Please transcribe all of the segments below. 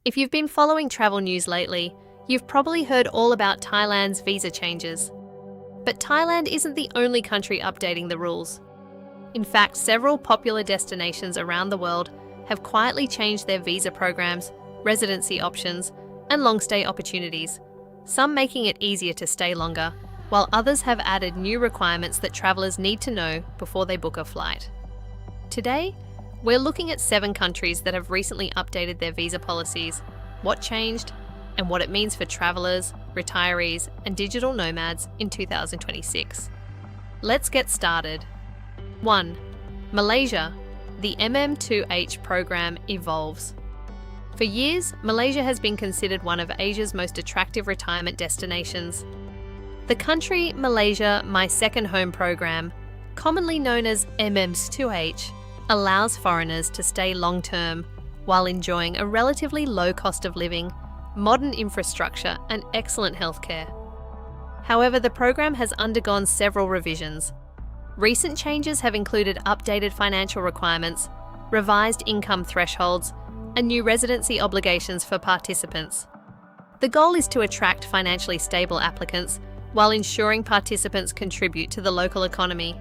If you've been following travel news lately, you've probably heard all about Thailand's visa changes. But Thailand isn't the only country updating the rules. In fact, several popular destinations around the world have quietly changed their visa programs, residency options, and long-stay opportunities, some making it easier to stay longer, while others have added new requirements that travellers need to know before they book a flight. Today, we're looking at 7 countries that have recently updated their visa policies, what changed, and what it means for travellers, retirees, and digital nomads in 2026. Let's get started. 1. Malaysia. The MM2H program evolves. For years, Malaysia has been considered one of Asia's most attractive retirement destinations. The country Malaysia My Second Home program, commonly known as MM2H, allows foreigners to stay long-term while enjoying a relatively low cost of living, modern infrastructure, and excellent healthcare. However, the program has undergone several revisions. Recent changes have included updated financial requirements, revised income thresholds, and new residency obligations for participants. The goal is to attract financially stable applicants while ensuring participants contribute to the local economy.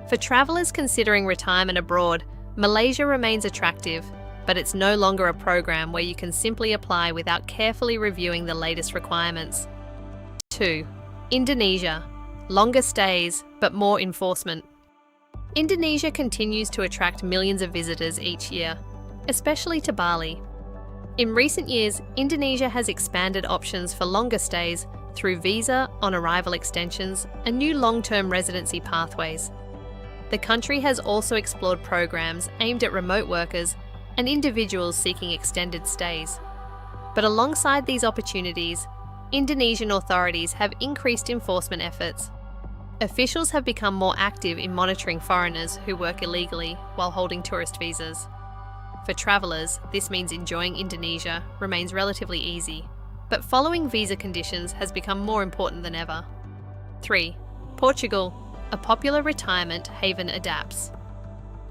For travellers considering retirement abroad, Malaysia remains attractive, but it's no longer a program where you can simply apply without carefully reviewing the latest requirements. 2. Indonesia. Longer stays, but more enforcement. Indonesia continues to attract millions of visitors each year, especially to Bali. In recent years, Indonesia has expanded options for longer stays through visa on arrival extensions and new long-term residency pathways. The country has also explored programs aimed at remote workers and individuals seeking extended stays. But alongside these opportunities, Indonesian authorities have increased enforcement efforts. Officials have become more active in monitoring foreigners who work illegally while holding tourist visas. For travellers, this means enjoying Indonesia remains relatively easy, but following visa conditions has become more important than ever. 3. Portugal. A popular retirement haven adapts.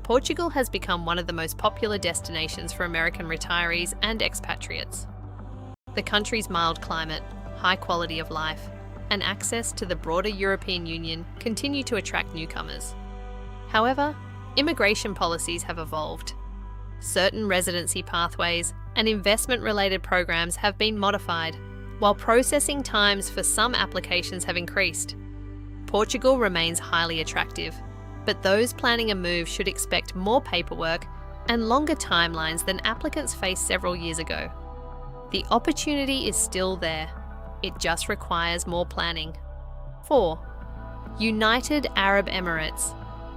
Portugal has become one of the most popular destinations for American retirees and expatriates. The country's mild climate, high quality of life, and access to the broader European Union continue to attract newcomers. However, immigration policies have evolved. Certain residency pathways and investment-related programs have been modified, while processing times for some applications have increased. Portugal remains highly attractive, but those planning a move should expect more paperwork and longer timelines than applicants faced several years ago. The opportunity is still there. It just requires more planning. 4. United Arab Emirates.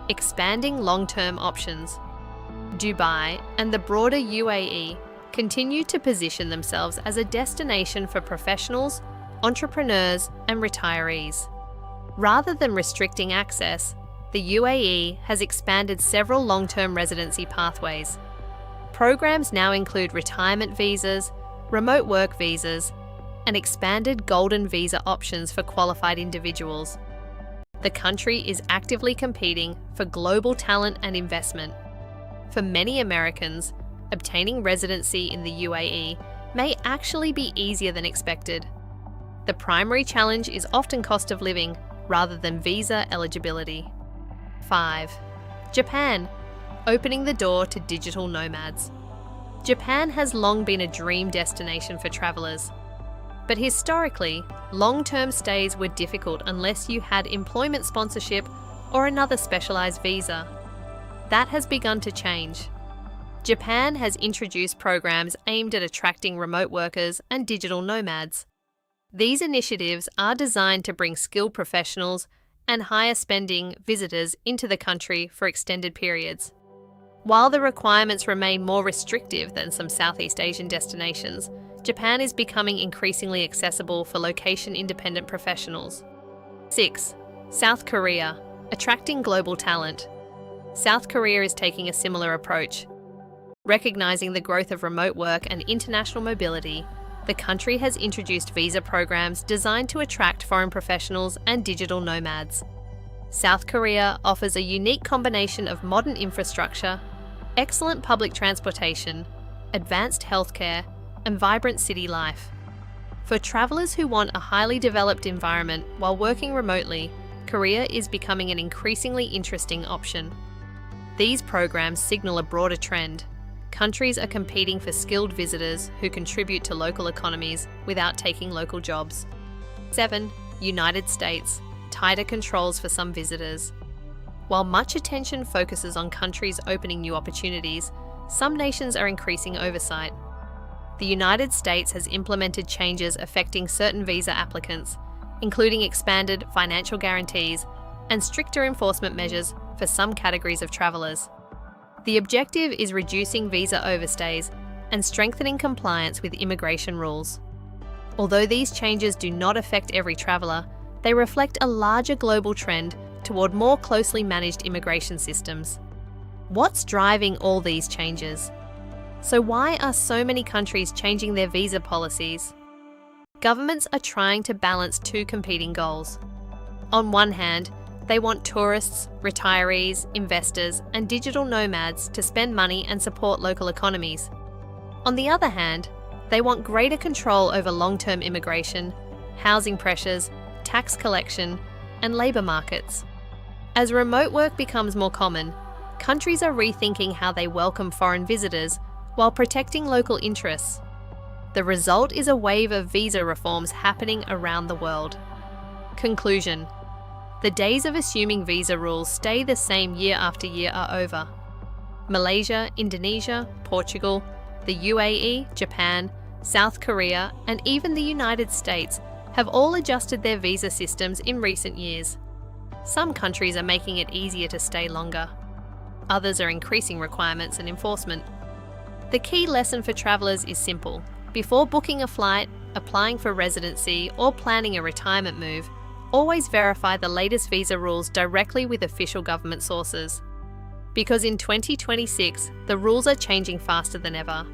Expanding long-term options. Dubai and the broader UAE continue to position themselves as a destination for professionals, entrepreneurs, and retirees. Rather than restricting access, the UAE has expanded several long-term residency pathways. Programs now include retirement visas, remote work visas, and expanded golden visa options for qualified individuals. The country is actively competing for global talent and investment. For many Americans, obtaining residency in the UAE may actually be easier than expected. The primary challenge is often cost of living rather than visa eligibility. 5. Japan. Opening the door to digital nomads. Japan has long been a dream destination for travellers. But historically, long-term stays were difficult unless you had employment sponsorship or another specialised visa. That has begun to change. Japan has introduced programs aimed at attracting remote workers and digital nomads. These initiatives are designed to bring skilled professionals and higher-spending visitors into the country for extended periods. While the requirements remain more restrictive than some Southeast Asian destinations, Japan is becoming increasingly accessible for location-independent professionals. 6. South Korea. Attracting global talent. South Korea is taking a similar approach. Recognizing the growth of remote work and international mobility, the country has introduced visa programs designed to attract foreign professionals and digital nomads. South Korea offers a unique combination of modern infrastructure, excellent public transportation, advanced healthcare, and vibrant city life. For travelers who want a highly developed environment while working remotely, Korea is becoming an increasingly interesting option. These programs signal a broader trend. Countries are competing for skilled visitors who contribute to local economies without taking local jobs. 7. United States. Tighter controls for some visitors. While much attention focuses on countries opening new opportunities, some nations are increasing oversight. The United States has implemented changes affecting certain visa applicants, including expanded financial guarantees and stricter enforcement measures for some categories of travelers. The objective is reducing visa overstays and strengthening compliance with immigration rules. Although these changes do not affect every traveler, they reflect a larger global trend toward more closely managed immigration systems. What's driving all these changes? So why are so many countries changing their visa policies? Governments are trying to balance two competing goals. On one hand, they want tourists, retirees, investors, and digital nomads to spend money and support local economies. On the other hand, they want greater control over long-term immigration, housing pressures, tax collection, and labour markets. As remote work becomes more common, countries are rethinking how they welcome foreign visitors while protecting local interests. The result is a wave of visa reforms happening around the world. Conclusion: the days of assuming visa rules stay the same year after year are over. Malaysia, Indonesia, Portugal, the UAE, Japan, South Korea, and even the United States have all adjusted their visa systems in recent years. Some countries are making it easier to stay longer. Others are increasing requirements and enforcement. The key lesson for travellers is simple. Before booking a flight, applying for residency, or planning a retirement move, always verify the latest visa rules directly with official government sources. Because in 2026, the rules are changing faster than ever.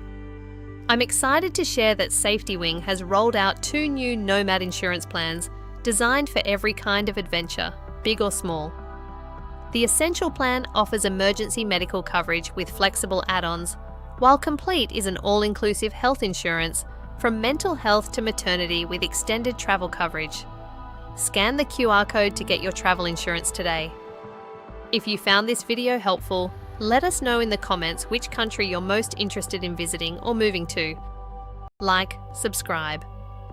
I'm excited to share that Safety Wing has rolled out 2 new nomad insurance plans designed for every kind of adventure, big or small. The Essential Plan offers emergency medical coverage with flexible add-ons, while Complete is an all-inclusive health insurance from mental health to maternity with extended travel coverage. Scan the QR code to get your travel insurance today. If you found this video helpful, let us know in the comments which country you're most interested in visiting or moving to. Like, subscribe,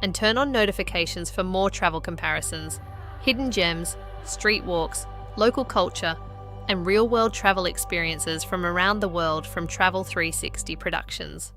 and turn on notifications for more travel comparisons, hidden gems, street walks, local culture, and real-world travel experiences from around the world from Travel 360 Productions.